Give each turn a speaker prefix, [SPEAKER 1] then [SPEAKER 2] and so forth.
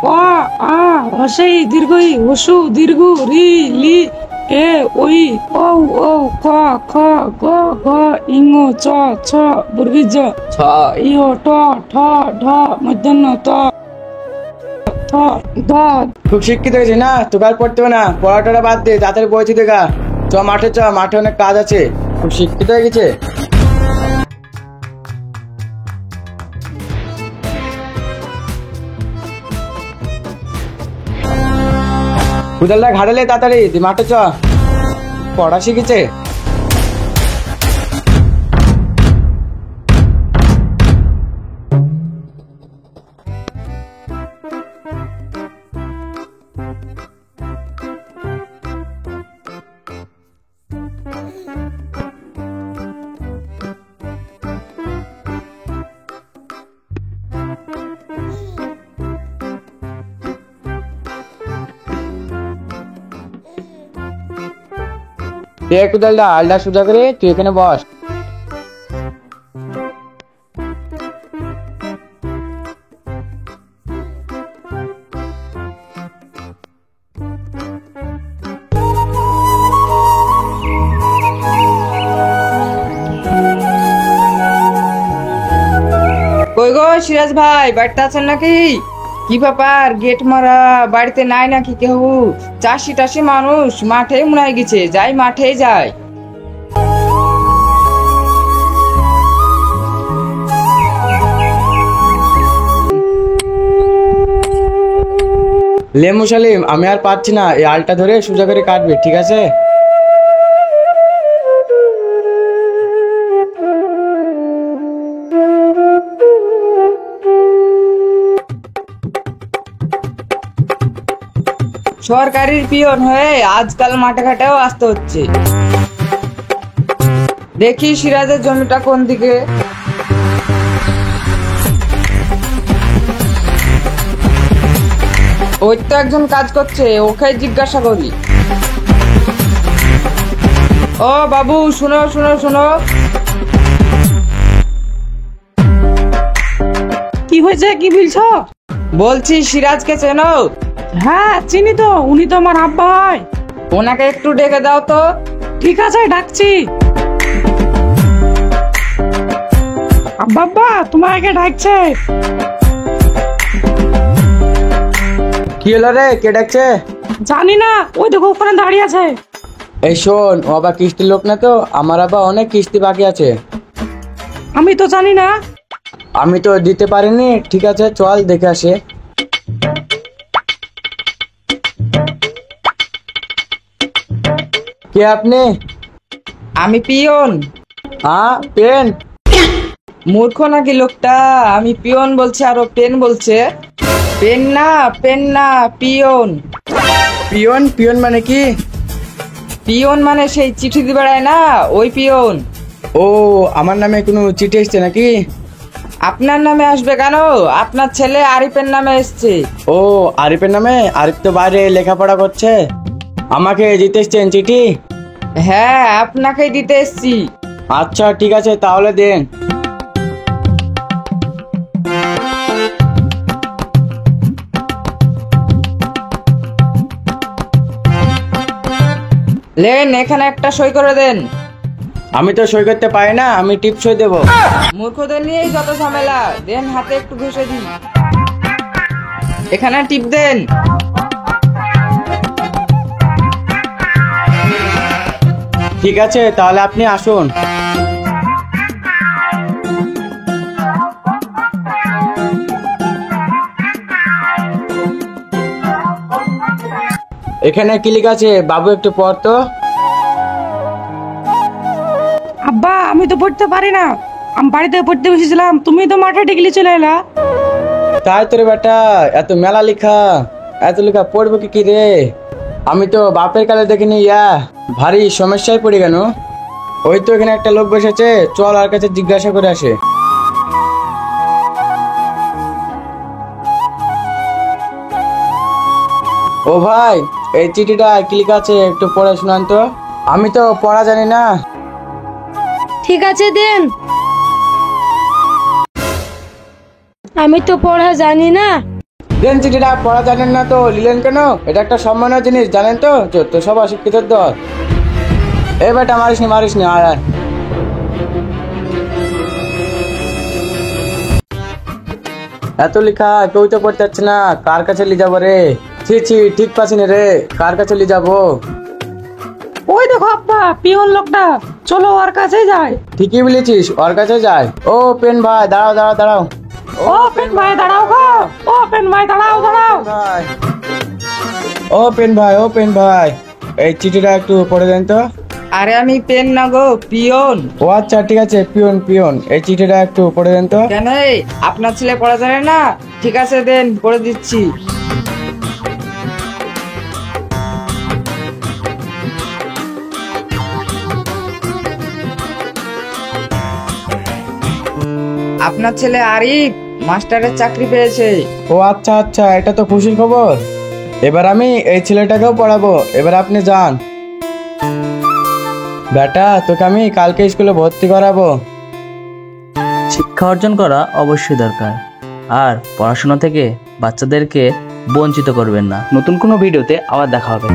[SPEAKER 1] অ আ হসই দীর্ঘই হসু দীর্ঘ রি লি এ ওই ও ও ক খ গ ঘ ইঙ চ ছ বর্গীয় জ ছ ইহ ট ঠ ঢ মূর্ধন্য ত থ দ।
[SPEAKER 2] খুব শিক্ষিত হয়েছে না, তোকে আর পড়তে হবে না, পড়াটা বাদ দে, তাড়াতাড়ি বই থেকে গা। চ মাঠে, চ মাঠে অনেক কাজ আছে। খুব শিক্ষিত হয়ে গেছে। কুদালটা ঘাড়ালে তাড়াতাড়ি মাঠে চ, পড়া শিখেছে। কুদালটা আলটা সোজা করে তুই এখানে বস।
[SPEAKER 3] কই গো সিরাজ ভাই, বাড়িতে আছেন নাকি? কি ব্যাপার, গেট মারা, বাড়িতে নাই নাকি কেউ? চাষি টাসি মানুষ মাঠে মনে গেছে, যাই মাঠে যায়।
[SPEAKER 2] লেমু সালিম, আমি আর পাচ্ছি না, এই আলটা ধরে সোজা করে কাটবে, ঠিক আছে?
[SPEAKER 3] সরকারির পিয়ন হয়ে আজকাল মাঠে ঘাটেও আসতে হচ্ছে। দেখি সিরাজের জমিটা কোন দিকে। ওই তো একজন কাজ করছে, ওকে জিজ্ঞাসা করি। ও বাবু, শুনো শুনো শুনো।
[SPEAKER 1] কি হয়েছে, কি বলছো?
[SPEAKER 3] বলছি সিরাজকে চেনো?
[SPEAKER 1] হ্যাঁ চিনি তো, উনি তো আমার আব্বা হয়।
[SPEAKER 3] ওনাকে একটু ডেকে দাও তো।
[SPEAKER 1] ঠিক আছে, ডাকছি। আব্বা আব্বা, তোমাকে ডাকছে।
[SPEAKER 2] কি হলো রে, কে ডাকছে?
[SPEAKER 1] জানি না, ওই দেখো ওখানে দাঁড়িয়ে আছে।
[SPEAKER 2] এই শোন, ও আবার কিস্তির লোক না তো, আমার আবার অনেক কিস্তি বাকি আছে।
[SPEAKER 1] আমি তো জানি না।
[SPEAKER 2] আমি তো দিতে পারিনি, ঠিক আছে চল দেখে আসে। কে আপনি?
[SPEAKER 3] আমি পিয়ন।
[SPEAKER 2] হ্যাঁ পেন?
[SPEAKER 3] মূর্খ নাকি লোকটা, আমি পিয়ন বলছি আর ও পেন বলছে। পেন না, পেন না, পিয়ন।
[SPEAKER 2] পিয়ন? পিয়ন মানে কি?
[SPEAKER 3] পিয়ন মানে সেই চিঠি দিয়ে বেড়ায় না, ওই পিয়ন।
[SPEAKER 2] ও, আমার নামে কোনো চিঠি এসছে নাকি?
[SPEAKER 3] আপনার নামে আসবে কেন? আপনার ছেলে আরিফের নামে এসছে।
[SPEAKER 2] ও, আরিফের নামে? আরিফ তো বাইরে লেখাপড়া করছে, আমাকে দিতে এসছেন চিঠি?
[SPEAKER 3] হ্যাঁ, আপনাকেই দিতে এসছি।
[SPEAKER 2] আচ্ছা ঠিক আছে, তাহলে দেন।
[SPEAKER 3] লেন, এখানে একটা সই করে দেন।
[SPEAKER 2] আমি তো সই করতে পারি না, আমি টিপ সই দেবো।
[SPEAKER 3] মূর্খদের নিয়েই যত ঝামেলা, দেন হাতে একটু ঘষে দিন। এখানে টিপ দেন।
[SPEAKER 2] ঠিক আছে, তাহলে আপনি আসুন। এখানে কি লেখা আছে বাবু, একটু পড় তো।
[SPEAKER 1] আব্বা, আমি তো পড়তে পারি না, আমি বাড়িতে পড়তে বসেছিলাম, তুমি তো মাঠে ডেকে চলে এলা।
[SPEAKER 2] তাই তোর বেটা, এত মেলা লেখা, এত লেখা পড়বো কি রে? আমি তো বাপের কালে দেখিনি, ভারী সমস্যায় পড়ে গেল। ওই তো এখানে একটা লোক বসেছে, চল আর কাছে জিজ্ঞাসা করে আসে। ও ভাই, এই চিঠিটা কি লেখা আছে একটু পড়ে শোনান তো, আমি তো পড়া জানি না।
[SPEAKER 4] ঠিক আছে দেন। আমি তো পড়া জানি না।
[SPEAKER 2] দেন চিঠিটা, পড়া জানেন না তো নিলেন কেন? এটা একটা সম্মানের জিনিস, জানেন তো? তো সব অশিক্ষিত দল। এ বেটা মারিস নি, আয় আয়। এত লেখা কেউ তো পড়তে যাচ্ছে না, কার কাছে নিয়ে যাবো রে? ছি ছি, ঠিক পাচ্ছি না রে, কার কাছে নিয়ে যাবো?
[SPEAKER 1] ওই দেখো আব্বা, পিয়ন লোকটা, চলো ওর কাছে যাই।
[SPEAKER 2] ঠিকই বলেছিস, ওর কাছে যায়। ও পেন ভাই, দাঁড়াও দাঁড়াও দাঁড়াও।
[SPEAKER 1] ও পেন ভাই দাঁড়াও গো, ও পেন ভাই দাঁড়াও দাঁড়াও।
[SPEAKER 2] ভাই, ও পেন ভাই, এই চিঠিটা একটু পড়ে দেন তো।
[SPEAKER 3] আরে আমি পেন না গো, পিয়ন।
[SPEAKER 2] ও আচ্ছা ঠিক আছে, পিয়ন, এই চিঠিটা একটু পড়ে দেন তো।
[SPEAKER 3] কেন আপনার ছেলে পড়া জানে না? ঠিক আছে দেন, পড়ে দিচ্ছি। আপনার ছেলে আরিফ মাস্টারের চাকরি পেয়েছে।
[SPEAKER 2] ও আচ্ছা আচ্ছা, এটা তো খুশির খবর। এবার আমি এই ছেলেটাকেও পড়াবো, এবার আপনি যান। বেটা, তোকে আমি কালকে স্কুলে ভর্তি করাবো।
[SPEAKER 5] শিক্ষা অর্জন করা অবশ্যই দরকার, আর পড়াশোনা থেকে বাচ্চাদেরকে বঞ্চিত করবেন না। নতুন কোনো ভিডিওতে আবার দেখা হবে।